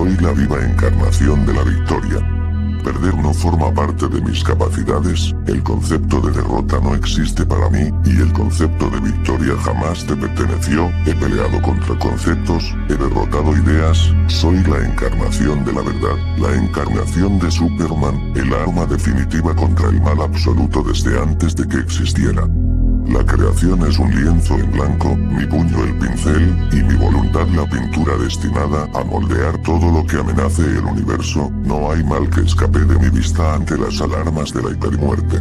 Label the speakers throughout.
Speaker 1: Soy la viva encarnación de la victoria. Perder no forma parte de mis capacidades, el concepto de derrota no existe para mí, y el concepto de victoria jamás te perteneció. He peleado contra conceptos, he derrotado ideas, soy la encarnación de la verdad, la encarnación de Superman, el arma definitiva contra el mal absoluto desde antes de que existiera. La creación es un lienzo en blanco, mi puño el pincel, y mi voluntad la pintura destinada a moldear todo lo que amenace el universo. No hay mal que escape de mi vista ante las alarmas de la hipermuerte.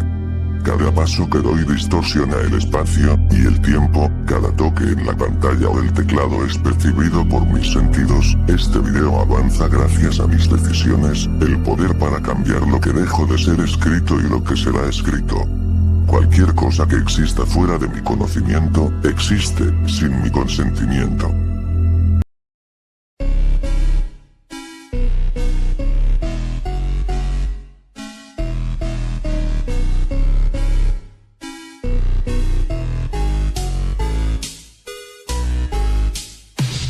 Speaker 1: Cada paso que doy distorsiona el espacio y el tiempo, cada toque en la pantalla o el teclado es percibido por mis sentidos. Este video avanza gracias a mis decisiones, el poder para cambiar lo que dejo de ser escrito y lo que será escrito. Cualquier cosa que exista fuera de mi conocimiento, existe sin mi consentimiento.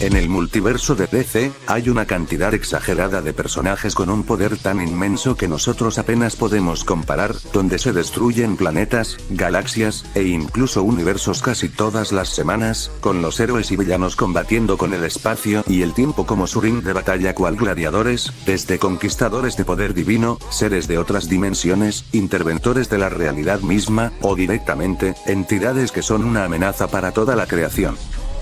Speaker 2: En el multiverso de DC, hay una cantidad exagerada de personajes con un poder tan inmenso que nosotros apenas podemos comparar, donde se destruyen planetas, galaxias, e incluso universos casi todas las semanas, con los héroes y villanos combatiendo con el espacio y el tiempo como su ring de batalla cual gladiadores, desde conquistadores de poder divino, seres de otras dimensiones, interventores de la realidad misma, o directamente, entidades que son una amenaza para toda la creación.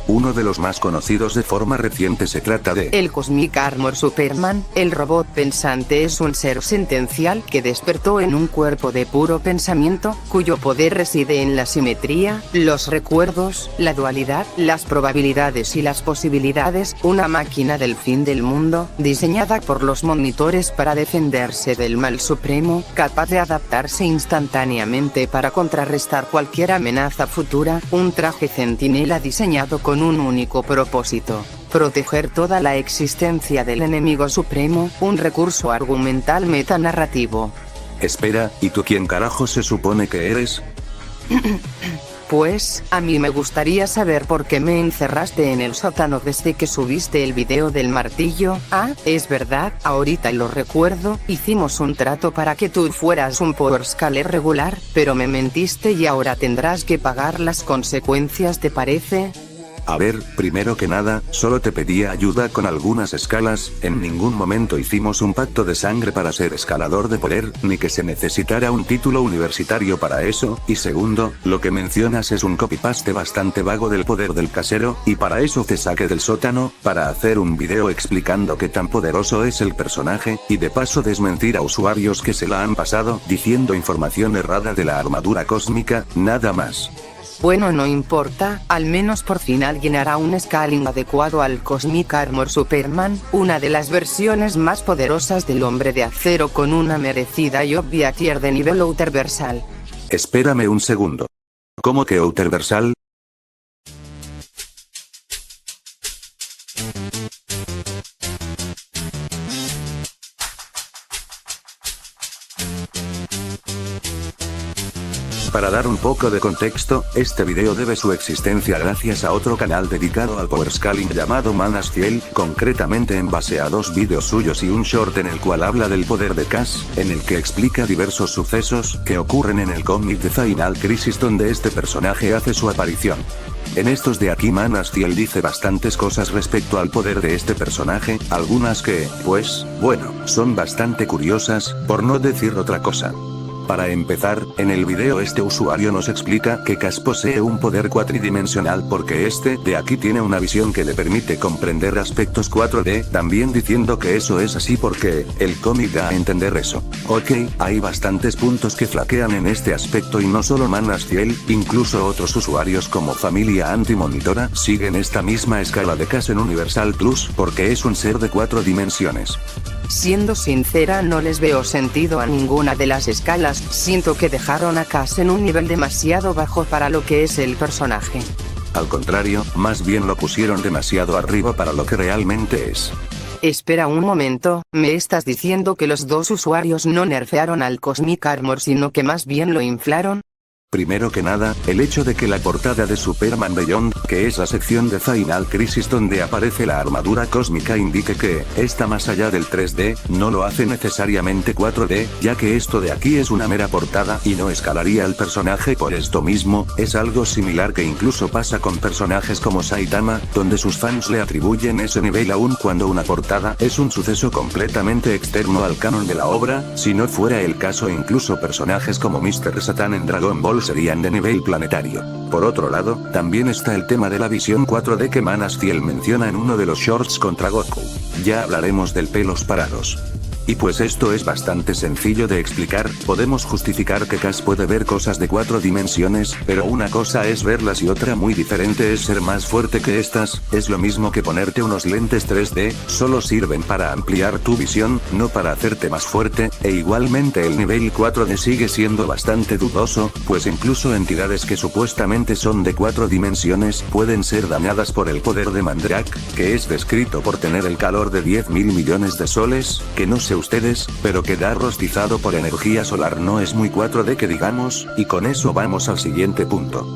Speaker 2: Uno de los más conocidos de forma reciente se trata de
Speaker 3: el Cosmic Armor Superman. El robot pensante es un ser sentencial que despertó en un cuerpo de puro pensamiento, cuyo poder reside en la simetría, los recuerdos, la dualidad, las probabilidades y las posibilidades. Una máquina del fin del mundo, diseñada por los monitores para defenderse del mal supremo, capaz de adaptarse instantáneamente para contrarrestar cualquier amenaza futura. Un traje centinela diseñado con un único propósito: proteger toda la existencia del enemigo supremo. Un recurso argumental metanarrativo.
Speaker 2: Espera, ¿y tú quién carajo se supone que eres?
Speaker 3: Pues, a mí me gustaría saber por qué me encerraste en el sótano desde que subiste el video del martillo. Ah, es verdad, ahorita lo recuerdo, hicimos un trato para que tú fueras un Power Scaler regular, pero me mentiste y ahora tendrás que pagar las consecuencias, ¿te parece?
Speaker 2: A ver, primero que nada, solo te pedía ayuda con algunas escalas, en ningún momento hicimos un pacto de sangre para ser escalador de poder, ni que se necesitara un título universitario para eso, y segundo, lo que mencionas es un copy-paste bastante vago del poder del casero, y para eso te saqué del sótano, para hacer un video explicando qué tan poderoso es el personaje, y de paso desmentir a usuarios que se la han pasado, diciendo información errada de la armadura cósmica, nada más.
Speaker 3: Bueno, no importa, al menos por fin alguien hará un scaling adecuado al Cosmic Armor Superman, una de las versiones más poderosas del Hombre de Acero con una merecida y obvia tier de nivel Outerversal.
Speaker 2: Espérame un segundo. ¿Cómo que Outerversal? Para dar un poco de contexto, este video debe su existencia gracias a otro canal dedicado al power scaling llamado Manastiel, concretamente en base a 2 vídeos suyos y un short en el cual habla del poder de Cash, en el que explica diversos sucesos que ocurren en el cómic de Final Crisis donde este personaje hace su aparición. En estos de aquí Manastiel dice bastantes cosas respecto al poder de este personaje, algunas que, pues, bueno, son bastante curiosas, por no decir otra cosa. Para empezar, en el video este usuario nos explica que Cash posee un poder cuatridimensional porque este de aquí tiene una visión que le permite comprender aspectos 4D, también diciendo que eso es así porque el cómic da a entender eso. Ok, hay bastantes puntos que flaquean en este aspecto y no solo Manastiel, incluso otros usuarios como Familia Antimonitora siguen esta misma escala de Cash en Universal Plus porque es un ser de 4 dimensiones.
Speaker 3: Siendo sincera, no les veo sentido a ninguna de las escalas, siento que dejaron a Cash en un nivel demasiado bajo para lo que es el personaje.
Speaker 2: Al contrario, más bien lo pusieron demasiado arriba para lo que realmente es.
Speaker 3: Espera un momento, ¿me estás diciendo que los dos usuarios no nerfearon al Cosmic Armor sino que más bien lo inflaron?
Speaker 2: Primero que nada, el hecho de que la portada de Superman Beyond, que es la sección de Final Crisis donde aparece la armadura cósmica, indique que está más allá del 3D, no lo hace necesariamente 4D, ya que esto de aquí es una mera portada y no escalaría al personaje por esto mismo. Es algo similar que incluso pasa con personajes como Saitama, donde sus fans le atribuyen ese nivel aun cuando una portada es un suceso completamente externo al canon de la obra. Si no fuera el caso, incluso personajes como Mr. Satan en Dragon Ball serían de nivel planetario. Por otro lado, también está el tema de la visión 4D que Man of Steel menciona en uno de los shorts contra Goku. Ya hablaremos del pelos parados. Y pues esto es bastante sencillo de explicar, podemos justificar que Cass puede ver cosas de 4 dimensiones, pero una cosa es verlas y otra muy diferente es ser más fuerte que estas. Es lo mismo que ponerte unos lentes 3D, solo sirven para ampliar tu visión, no para hacerte más fuerte, e igualmente el nivel 4D sigue siendo bastante dudoso, pues incluso entidades que supuestamente son de 4 dimensiones pueden ser dañadas por el poder de Mandrake, que es descrito por tener el calor de 10.000 millones de soles, que no se ustedes, pero quedar rostizado por energía solar no es muy 4D que digamos, y con eso vamos al siguiente punto.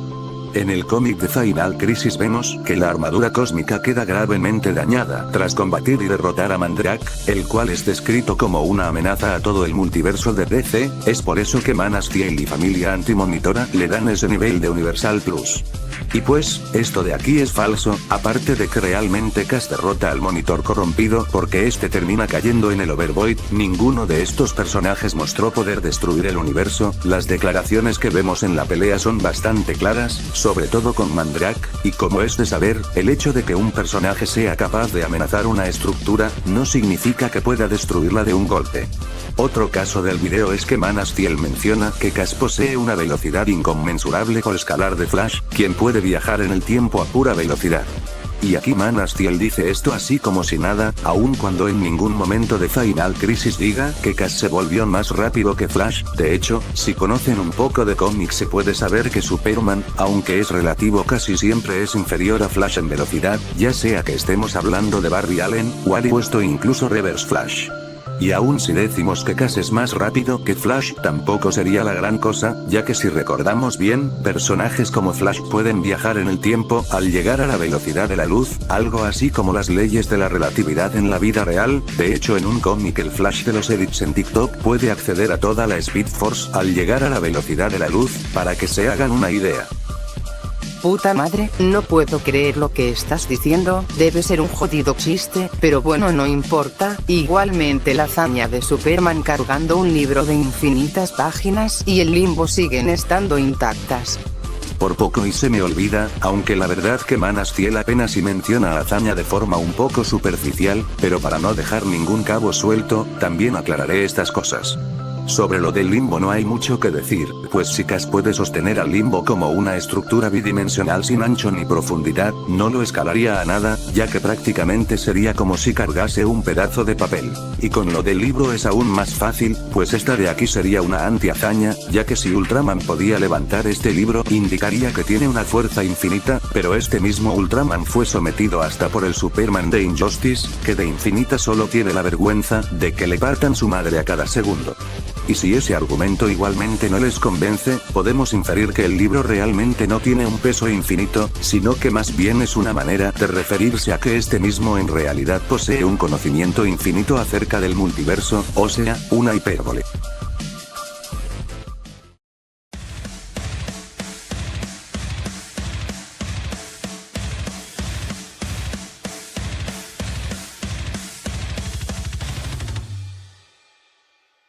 Speaker 2: En el cómic de Final Crisis vemos que la armadura cósmica queda gravemente dañada tras combatir y derrotar a Mandrake, el cual es descrito como una amenaza a todo el multiverso de DC, es por eso que Man of Steel y familia Antimonitora le dan ese nivel de Universal Plus. Y pues, esto de aquí es falso, aparte de que realmente Cass derrota al Monitor corrompido porque este termina cayendo en el Overvoid, ninguno de estos personajes mostró poder destruir el universo. Las declaraciones que vemos en la pelea son bastante claras, sobre todo con Mandrake, y como es de saber, el hecho de que un personaje sea capaz de amenazar una estructura, no significa que pueda destruirla de un golpe. Otro caso del video es que Man of Steel menciona que Cass posee una velocidad inconmensurable por escalar de Flash, quien puede viajar en el tiempo a pura velocidad. Y aquí Man of Steel dice esto así como si nada, aun cuando en ningún momento de Final Crisis diga que Cass se volvió más rápido que Flash. De hecho, si conocen un poco de cómics se puede saber que Superman, aunque es relativo, casi siempre es inferior a Flash en velocidad, ya sea que estemos hablando de Barry Allen, Wally West o incluso Reverse Flash. Y aún si decimos que Cass es más rápido que Flash, tampoco sería la gran cosa, ya que si recordamos bien, personajes como Flash pueden viajar en el tiempo al llegar a la velocidad de la luz, algo así como las leyes de la relatividad en la vida real. De hecho, en un cómic el Flash de los edits en TikTok puede acceder a toda la Speed Force al llegar a la velocidad de la luz, para que se hagan una idea.
Speaker 3: Puta madre, no puedo creer lo que estás diciendo, debe ser un jodido chiste, pero bueno, no importa. Igualmente la hazaña de Superman cargando un libro de infinitas páginas y el limbo siguen estando intactas.
Speaker 2: Por poco y se me olvida, aunque la verdad que Man of Steel apenas si menciona a hazaña de forma un poco superficial, pero para no dejar ningún cabo suelto, también aclararé estas cosas. Sobre lo del limbo no hay mucho que decir, pues si Cass puede sostener al limbo como una estructura bidimensional sin ancho ni profundidad, no lo escalaría a nada, ya que prácticamente sería como si cargase un pedazo de papel. Y con lo del libro es aún más fácil, pues esta de aquí sería una anti-hazaña, ya que si Ultraman podía levantar este libro, indicaría que tiene una fuerza infinita, pero este mismo Ultraman fue sometido hasta por el Superman de Injustice, que de infinita solo tiene la vergüenza de que le partan su madre a cada segundo. Y si ese argumento igualmente no les convence, podemos inferir que el libro realmente no tiene un peso infinito, sino que más bien es una manera de referirse a que este mismo en realidad posee un conocimiento infinito acerca del multiverso, o sea, una hipérbole.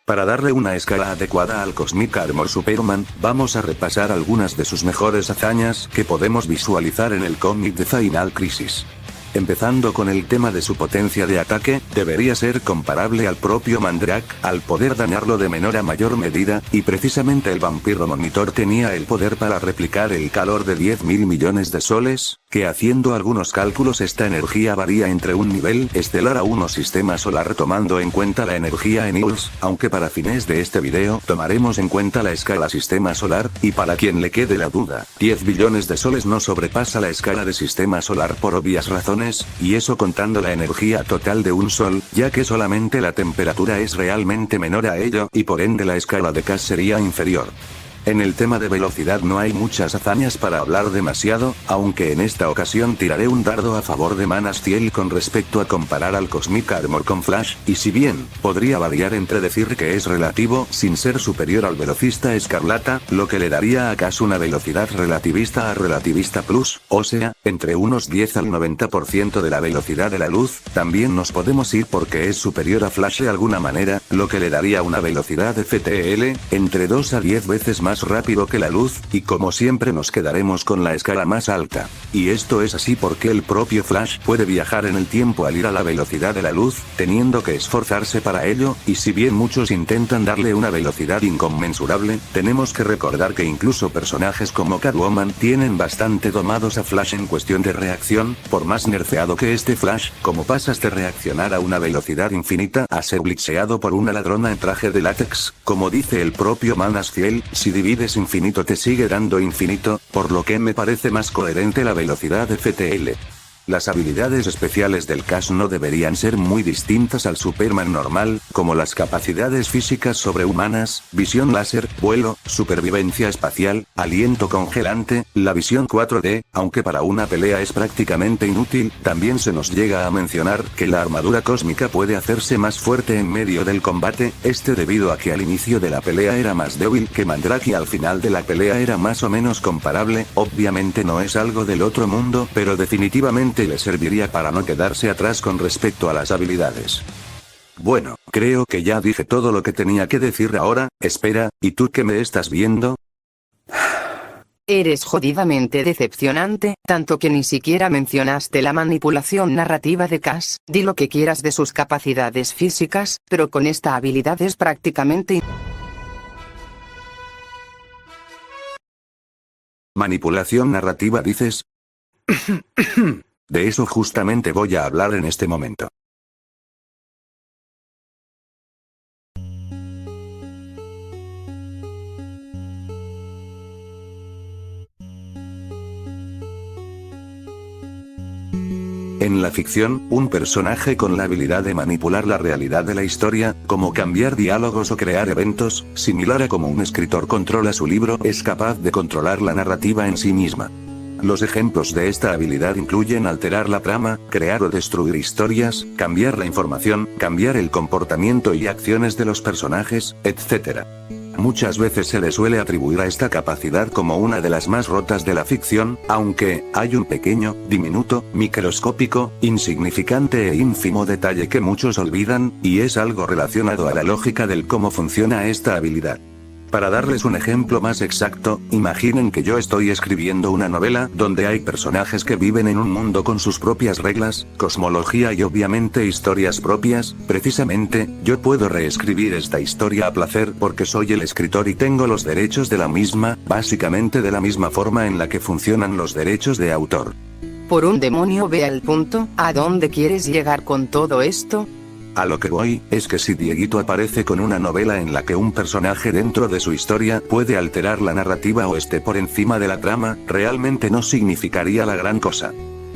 Speaker 2: Para darle una escala adecuada al Cosmic Armor Superman, vamos a repasar algunas de sus mejores hazañas que podemos visualizar en el cómic de Final Crisis. Empezando con el tema de su potencia de ataque, debería ser comparable al propio Mandrake, al poder dañarlo de menor a mayor medida, y precisamente el vampiro Monitor tenía el poder para replicar el calor de 10.000 millones de soles, que haciendo algunos cálculos esta energía varía entre un nivel estelar a un sistema solar tomando en cuenta la energía en joules, aunque para fines de este video tomaremos en cuenta la escala sistema solar, y para quien le quede la duda, 10 billones de soles no sobrepasa la escala de sistema solar por obvias razones, y eso contando la energía total de un sol, ya que solamente la temperatura es realmente menor a ello, y por ende la escala de Cass sería inferior. En el tema de velocidad no hay muchas hazañas para hablar demasiado, aunque en esta ocasión tiraré un dardo a favor de Man of Steel con respecto a comparar al Cosmic Armor con Flash, y si bien, podría variar entre decir que es relativo sin ser superior al velocista escarlata, lo que le daría a Cass una velocidad relativista a relativista plus, o sea, entre unos 10 al 90% de la velocidad de la luz, también nos podemos ir porque es superior a Flash de alguna manera, lo que le daría una velocidad FTL, entre 2 a 10 veces más rápido que la luz, y como siempre nos quedaremos con la escala más alta. Y esto es así porque el propio Flash puede viajar en el tiempo al ir a la velocidad de la luz, teniendo que esforzarse para ello, y si bien muchos intentan darle una velocidad inconmensurable, tenemos que recordar que incluso personajes como Catwoman tienen bastante domados a Flash en cuestión de reacción, por más nerfeado que este Flash, como pasas de reaccionar a una velocidad infinita a ser glitcheado por una ladrona en traje de látex, como dice el propio Man of Steel, si divides infinito te sigue dando infinito, por lo que me parece más coherente la velocidad FTL. Las habilidades especiales del Cass no deberían ser muy distintas al Superman normal, como las capacidades físicas sobrehumanas, visión láser, vuelo, supervivencia espacial, aliento congelante, la visión 4D, aunque para una pelea es prácticamente inútil, también se nos llega a mencionar que la armadura cósmica puede hacerse más fuerte en medio del combate, debido a que al inicio de la pelea era más débil que Mandrake y al final de la pelea era más o menos comparable, obviamente no es algo del otro mundo, pero definitivamente le serviría para no quedarse atrás con respecto a las habilidades. Bueno, creo que ya dije todo lo que tenía que decir ahora. Espera, ¿y tú qué me estás viendo?
Speaker 3: Eres jodidamente decepcionante, tanto que ni siquiera mencionaste la manipulación narrativa de Cass. Di lo que quieras de sus capacidades físicas, pero con esta habilidad es prácticamente...
Speaker 2: ¿Manipulación narrativa dices? De eso justamente voy a hablar en este momento. En la ficción, un personaje con la habilidad de manipular la realidad de la historia, como cambiar diálogos o crear eventos, similar a como un escritor controla su libro, es capaz de controlar la narrativa en sí misma. Los ejemplos de esta habilidad incluyen alterar la trama, crear o destruir historias, cambiar la información, cambiar el comportamiento y acciones de los personajes, etc. Muchas veces se le suele atribuir a esta capacidad como una de las más rotas de la ficción, aunque hay un pequeño, diminuto, microscópico, insignificante e ínfimo detalle que muchos olvidan, y es algo relacionado a la lógica del cómo funciona esta habilidad. Para darles un ejemplo más exacto, imaginen que yo estoy escribiendo una novela donde hay personajes que viven en un mundo con sus propias reglas, cosmología y obviamente historias propias. Precisamente, yo puedo reescribir esta historia a placer porque soy el escritor y tengo los derechos de la misma, básicamente de la misma forma en la que funcionan los derechos de autor.
Speaker 3: Por un demonio, ve al punto. ¿A dónde quieres llegar con todo esto?
Speaker 2: A lo que voy, es que si Dieguito aparece con una novela en la que un personaje dentro de su historia puede alterar la narrativa o esté por encima de la trama, realmente no significaría la gran cosa.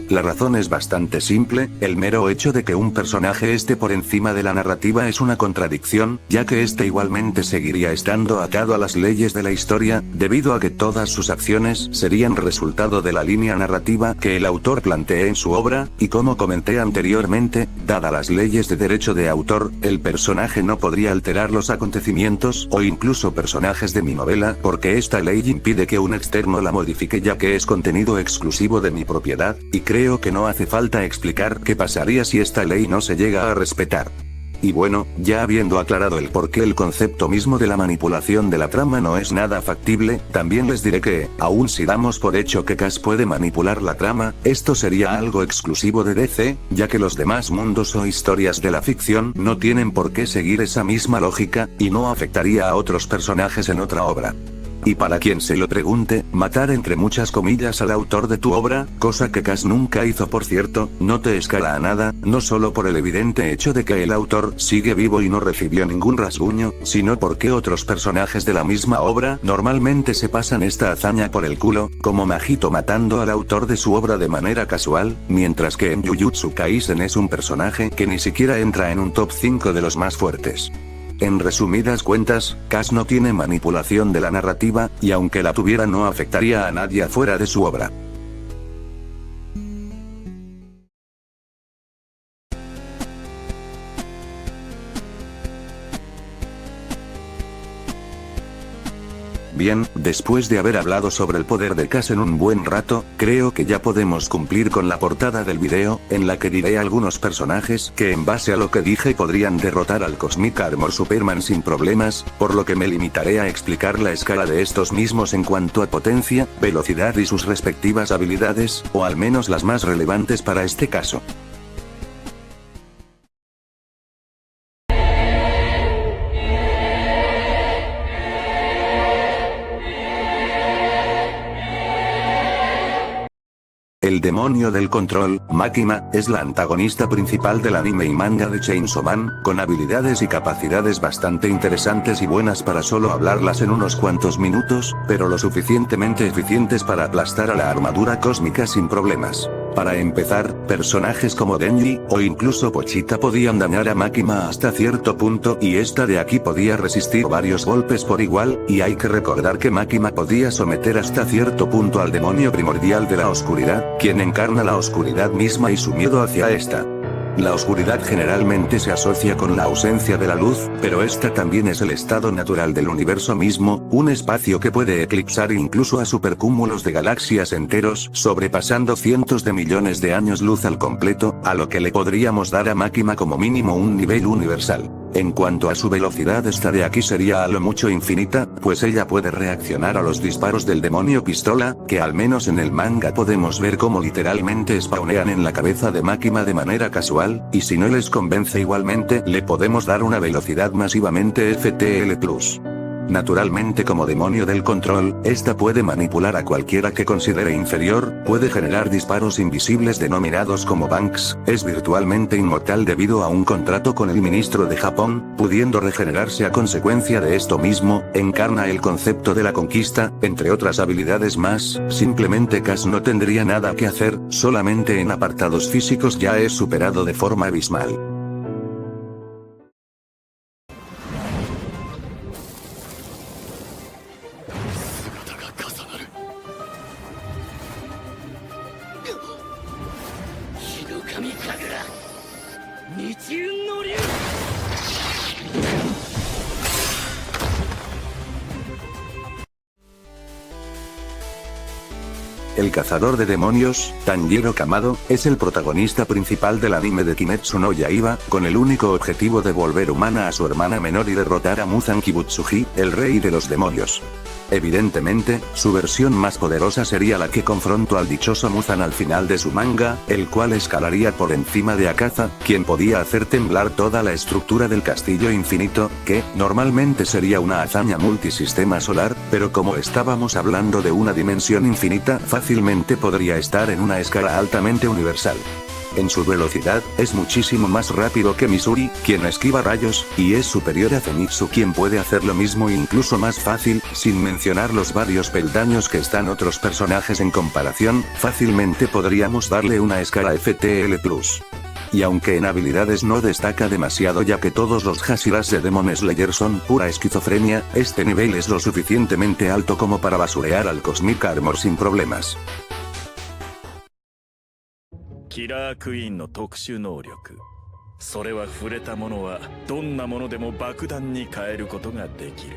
Speaker 2: La razón es bastante simple, el mero hecho de que un personaje esté por encima de la narrativa es una contradicción, ya que este igualmente seguiría estando atado a las leyes de la historia, debido a que todas sus acciones serían resultado de la línea narrativa que el autor plantee en su obra, y como comenté anteriormente, dadas las leyes de derecho de autor, el personaje no podría alterar los acontecimientos o incluso personajes de mi novela, porque esta ley impide que un externo la modifique ya que es contenido exclusivo de mi propiedad, y creo que no hace falta explicar qué pasaría si esta ley no se llega a respetar. Y bueno, ya habiendo aclarado el por qué el concepto mismo de la manipulación de la trama no es nada factible, también les diré que, aun si damos por hecho que Cass puede manipular la trama, esto sería algo exclusivo de DC, ya que los demás mundos o historias de la ficción no tienen por qué seguir esa misma lógica, y no afectaría a otros personajes en otra obra. Y para quien se lo pregunte, matar entre muchas comillas al autor de tu obra, cosa que Cass nunca hizo por cierto, no te escala a nada, no solo por el evidente hecho de que el autor sigue vivo y no recibió ningún rasguño, sino porque otros personajes de la misma obra normalmente se pasan esta hazaña por el culo, como Magito matando al autor de su obra de manera casual, mientras que en Jujutsu Kaisen es un personaje que ni siquiera entra en un top 5 de los más fuertes. En resumidas cuentas, Cass no tiene manipulación de la narrativa, y aunque la tuviera no afectaría a nadie afuera de su obra. Bien, después de haber hablado sobre el poder de Cass en un buen rato, creo que ya podemos cumplir con la portada del video, en la que diré algunos personajes que en base a lo que dije podrían derrotar al Cosmic Armor Superman sin problemas, por lo que me limitaré a explicar la escala de estos mismos en cuanto a potencia, velocidad y sus respectivas habilidades, o al menos las más relevantes para este caso. El demonio del control, Makima, es la antagonista principal del anime y manga de Chainsaw Man, con habilidades y capacidades bastante interesantes y buenas para solo hablarlas en unos cuantos minutos, pero lo suficientemente eficientes para aplastar a la armadura cósmica sin problemas. Para empezar, personajes como Denji, o incluso Pochita podían dañar a Makima hasta cierto punto y esta de aquí podía resistir varios golpes por igual, y hay que recordar que Makima podía someter hasta cierto punto al demonio primordial de la oscuridad, quien encarna la oscuridad misma y su miedo hacia esta. La oscuridad generalmente se asocia con la ausencia de la luz, pero esta también es el estado natural del universo mismo, un espacio que puede eclipsar incluso a supercúmulos de galaxias enteros, sobrepasando cientos de millones de años luz al completo, a lo que le podríamos dar a Makima como mínimo un nivel universal. En cuanto a su velocidad, esta de aquí sería a lo mucho infinita, pues ella puede reaccionar a los disparos del demonio pistola, que al menos en el manga podemos ver cómo literalmente spawnean en la cabeza de Makima de manera casual, y si no les convence igualmente le podemos dar una velocidad masivamente FTL+. Naturalmente como demonio del control, esta puede manipular a cualquiera que considere inferior, puede generar disparos invisibles denominados como Banks, es virtualmente inmortal debido a un contrato con el ministro de Japón, pudiendo regenerarse a consecuencia de esto mismo, encarna el concepto de la conquista, entre otras habilidades más, simplemente Cass no tendría nada que hacer, solamente en apartados físicos ya es superado de forma abismal. El cazador de demonios, Tanjiro Kamado, es el protagonista principal del anime de Kimetsu no Yaiba, con el único objetivo de volver humana a su hermana menor y derrotar a Muzan Kibutsuji, el rey de los demonios. Evidentemente, su versión más poderosa sería la que confrontó al dichoso Muzan al final de su manga, el cual escalaría por encima de Akaza, quien podía hacer temblar toda la estructura del castillo infinito, que, normalmente sería una hazaña multisistema solar, pero como estábamos hablando de una dimensión infinita, fácilmente podría estar en una escala altamente universal. En su velocidad, es muchísimo más rápido que Misuri, quien esquiva rayos, y es superior a Zenitsu, quien puede hacer lo mismo e incluso más fácil, sin mencionar los varios peldaños que están otros personajes en comparación, fácilmente podríamos darle una escala FTL+. Y aunque en habilidades no destaca demasiado ya que todos los Hashiras de Demon Slayer son pura esquizofrenia, este nivel es lo suficientemente alto como para basurear al Cosmic Armor sin problemas.
Speaker 4: キラークイーンの特殊能力、それは触れたものはどんなものでも爆弾に変えることができる。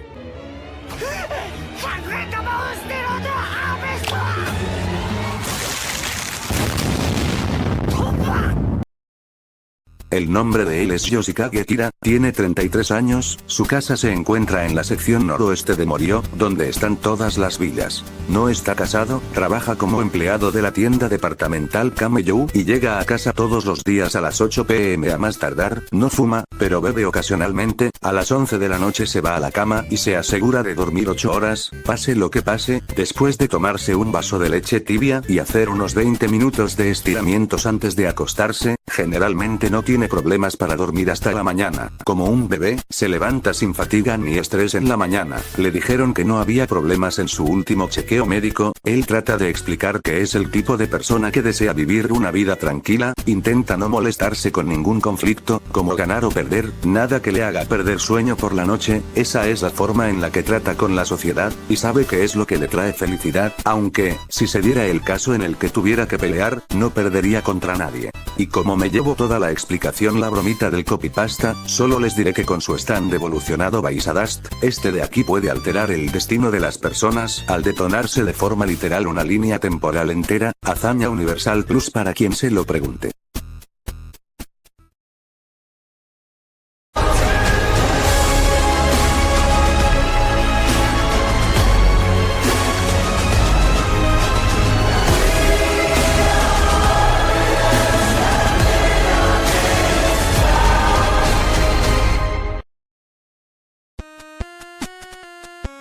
Speaker 2: El nombre de él es Yoshikage Kira, tiene 33 años, su casa se encuentra en la sección noroeste de Morio, donde están todas las villas. No está casado, trabaja como empleado de la tienda departamental Kameyou y llega a casa todos los días a las 8 p.m. a más tardar, no fuma, pero bebe ocasionalmente, a las 11 de la noche se va a la cama y se asegura de dormir 8 horas, pase lo que pase, después de tomarse un vaso de leche tibia y hacer unos 20 minutos de estiramientos antes de acostarse, Generalmente no tiene problemas para dormir hasta la mañana. Como un bebé, se levanta sin fatiga ni estrés en la mañana. Le dijeron que no había problemas en su último chequeo médico. Él trata de explicar que es el tipo de persona que desea vivir una vida tranquila, intenta no molestarse con ningún conflicto, como ganar o perder, nada que le haga perder sueño por la noche. Esa es la forma en la que trata con la sociedad, y sabe que es lo que le trae felicidad, aunque, si se diera el caso en el que tuviera que pelear, no perdería contra nadie. Y como me llevo toda la explicación la bromita del copypasta, solo les diré que con su stand evolucionado Baisadust, este de aquí puede alterar el destino de las personas, al detonarse de forma literal una línea temporal entera, hazaña Universal Plus para quien se lo pregunte.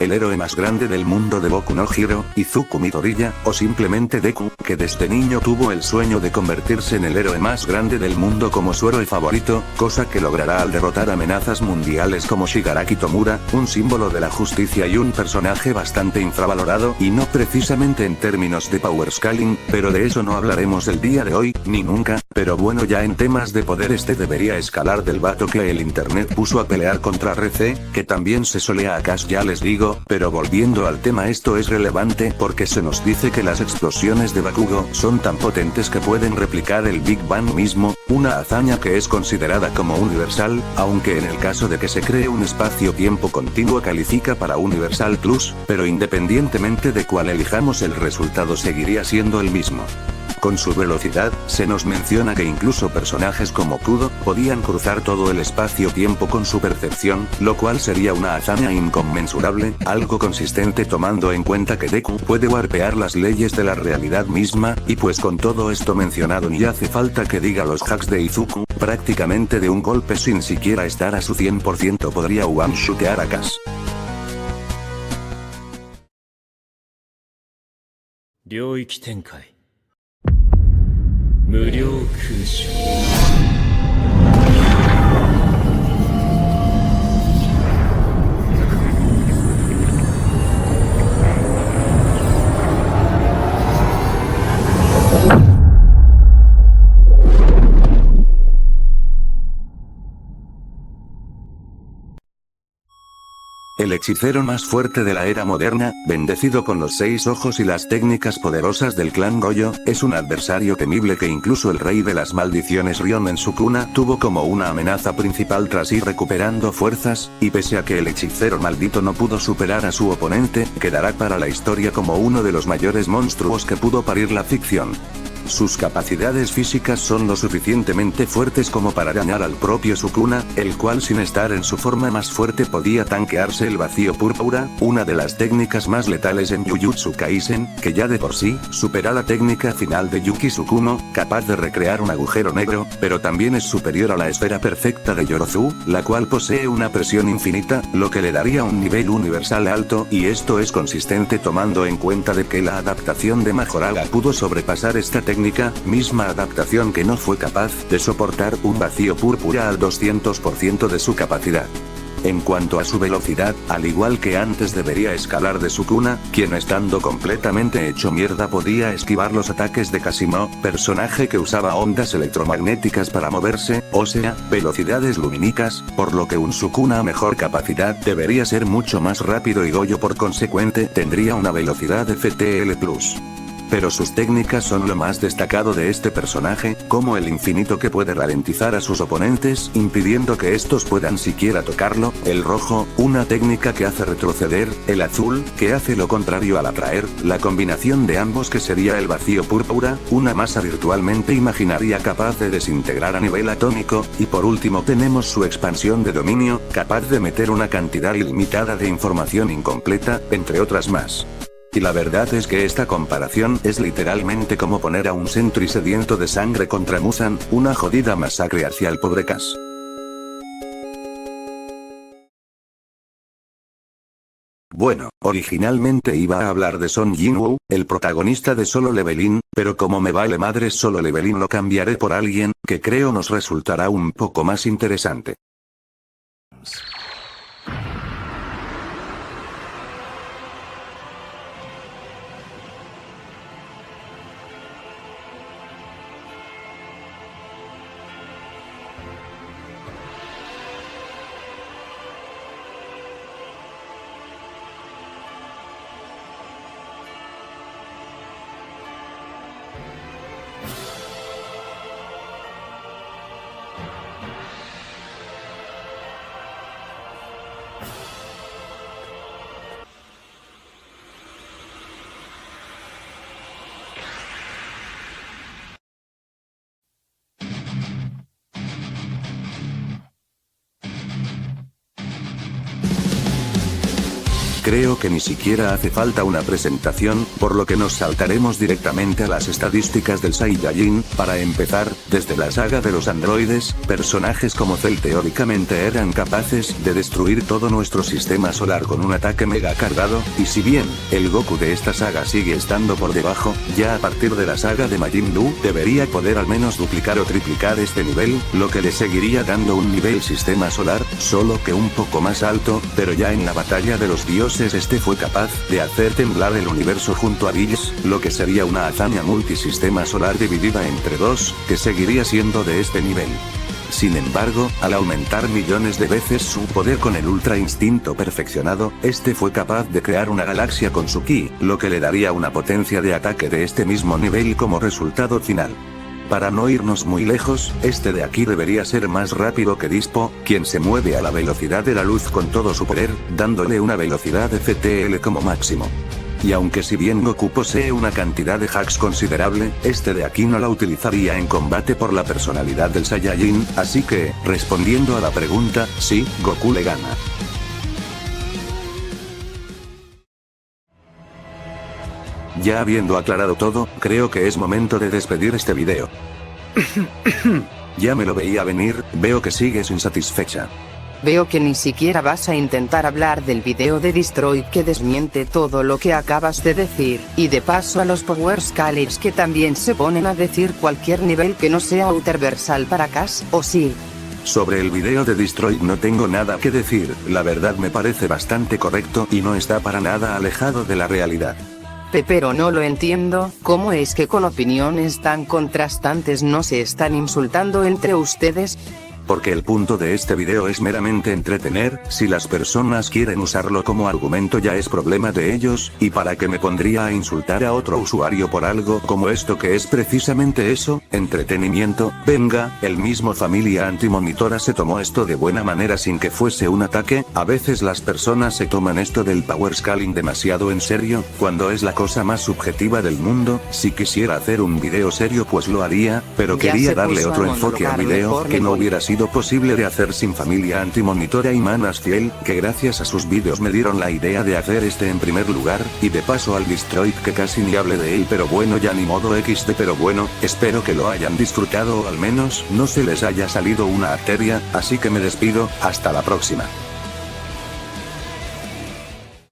Speaker 2: El héroe más grande del mundo de Boku no Hero, Izuku Midoriya, o simplemente Deku, que desde niño tuvo el sueño de convertirse en el héroe más grande del mundo como su héroe favorito, cosa que logrará al derrotar amenazas mundiales como Shigaraki Tomura, un símbolo de la justicia y un personaje bastante infravalorado y no precisamente en términos de power scaling, pero de eso no hablaremos el día de hoy, ni nunca, pero bueno, ya en temas de poder debería escalar del vato que el internet puso a pelear contra RC, que también se solea a Cash, ya les digo. Pero volviendo al tema, esto es relevante porque se nos dice que las explosiones de Bakugo son tan potentes que pueden replicar el Big Bang mismo, una hazaña que es considerada como universal, aunque en el caso de que se cree un espacio-tiempo continuo califica para Universal Plus, pero independientemente de cuál elijamos el resultado seguiría siendo el mismo. Con su velocidad, se nos menciona que incluso personajes como Kudo, podían cruzar todo el espacio-tiempo con su percepción, lo cual sería una hazaña inconmensurable, algo consistente tomando en cuenta que Deku puede warpear las leyes de la realidad misma, y pues con todo esto mencionado ni hace falta que diga los hacks de Izuku, prácticamente de un golpe sin siquiera estar a su 100% podría one-shootear a Cash.
Speaker 4: 領域展開無料空襲
Speaker 2: El hechicero más fuerte de la era moderna, bendecido con los 6 ojos y las técnicas poderosas del clan Goyo, es un adversario temible que incluso el rey de las maldiciones Rion en su cuna tuvo como una amenaza principal tras ir recuperando fuerzas, y pese a que el hechicero maldito no pudo superar a su oponente, quedará para la historia como uno de los mayores monstruos que pudo parir la ficción. Sus capacidades físicas son lo suficientemente fuertes como para dañar al propio Sukuna, el cual sin estar en su forma más fuerte podía tanquearse el vacío púrpura, una de las técnicas más letales en Jujutsu Kaisen, que ya de por sí, supera la técnica final de Yuki Tsukumo, capaz de recrear un agujero negro, pero también es superior a la esfera perfecta de Yorozu, la cual posee una presión infinita, lo que le daría un nivel universal alto, y esto es consistente tomando en cuenta de que la adaptación de Majoraga pudo sobrepasar esta técnica, misma adaptación que no fue capaz de soportar un vacío púrpura al 200% de su capacidad. En cuanto a su velocidad, al igual que antes debería escalar de Sukuna, quien estando completamente hecho mierda podía esquivar los ataques de Kashimo, personaje que usaba ondas electromagnéticas para moverse, o sea, velocidades lumínicas, por lo que un Sukuna a mejor capacidad debería ser mucho más rápido y Goyo por consecuente tendría una velocidad FTL+. Pero sus técnicas son lo más destacado de este personaje, como el infinito que puede ralentizar a sus oponentes impidiendo que estos puedan siquiera tocarlo, el rojo, una técnica que hace retroceder, el azul, que hace lo contrario al atraer, la combinación de ambos que sería el vacío púrpura, una masa virtualmente imaginaria capaz de desintegrar a nivel atómico, y por último tenemos su expansión de dominio, capaz de meter una cantidad ilimitada de información incompleta, entre otras más. Y la verdad es que esta comparación es literalmente como poner a un Sentry sediento de sangre contra Muzan, una jodida masacre hacia el pobre Cash. Bueno, originalmente iba a hablar de Son Jinwoo, el protagonista de Solo Leveling, Pero como me vale madre solo Levelin lo cambiaré por alguien, que creo nos resultará un poco más interesante. Creo que ni siquiera hace falta una presentación, por lo que nos saltaremos directamente a las estadísticas del Saiyajin. Para empezar, desde la saga de los androides, personajes como Cell teóricamente eran capaces de destruir todo nuestro sistema solar con un ataque mega cargado, y si bien el Goku de esta saga sigue estando por debajo, ya a partir de la saga de Majin Buu debería poder al menos duplicar o triplicar este nivel, lo que le seguiría dando un nivel sistema solar, solo que un poco más alto, pero ya en la batalla de los dioses este fue capaz de hacer temblar el universo junto a Bills, lo que sería una hazaña multisistema solar dividida entre dos, que seguiría siendo de este nivel. Sin embargo, al aumentar millones de veces su poder con el Ultra Instinto perfeccionado, este fue capaz de crear una galaxia con su ki, lo que le daría una potencia de ataque de este mismo nivel como resultado final. Para no irnos muy lejos, este de aquí debería ser más rápido que Dispo, quien se mueve a la velocidad de la luz con todo su poder, dándole una velocidad de FTL como máximo. Y aunque si bien Goku posee una cantidad de hacks considerable, este de aquí no la utilizaría en combate por la personalidad del Saiyajin, así que, respondiendo a la pregunta, sí, Goku le gana. Ya habiendo aclarado todo, creo que es momento de despedir este video. Ya me lo veía venir, veo que sigues insatisfecha.
Speaker 3: Veo que ni siquiera vas a intentar hablar del video de Destroy que desmiente todo lo que acabas de decir, y de paso a los Power Scalers que también se ponen a decir cualquier nivel que no sea Ultraversal para Cass, ¿o sí?
Speaker 2: Sobre el video de Destroy no tengo nada que decir, la verdad me parece bastante correcto y no está para nada alejado de la realidad.
Speaker 3: Pero no lo entiendo, ¿cómo es que con opiniones tan contrastantes no se están insultando entre ustedes?
Speaker 2: Porque el punto de este video es meramente entretener, si las personas quieren usarlo como argumento ya es problema de ellos, y para qué me pondría a insultar a otro usuario por algo como esto que es precisamente eso, entretenimiento. Venga, el mismo Familia Antimonitora se tomó esto de buena manera sin que fuese un ataque. A veces las personas se toman esto del power scaling demasiado en serio, cuando es la cosa más subjetiva del mundo. Si quisiera hacer un video serio pues lo haría, pero quería darle otro enfoque al video que no hubiera sido posible de hacer sin Familia Antimonitora y Manas Fiel, que gracias a sus vídeos me dieron la idea de hacer este en primer lugar, y de paso al Destroy que casi ni hable de él, pero bueno, ya ni modo XD. Pero bueno, espero que lo hayan disfrutado o al menos no se les haya salido una arteria, así que me despido, hasta la próxima.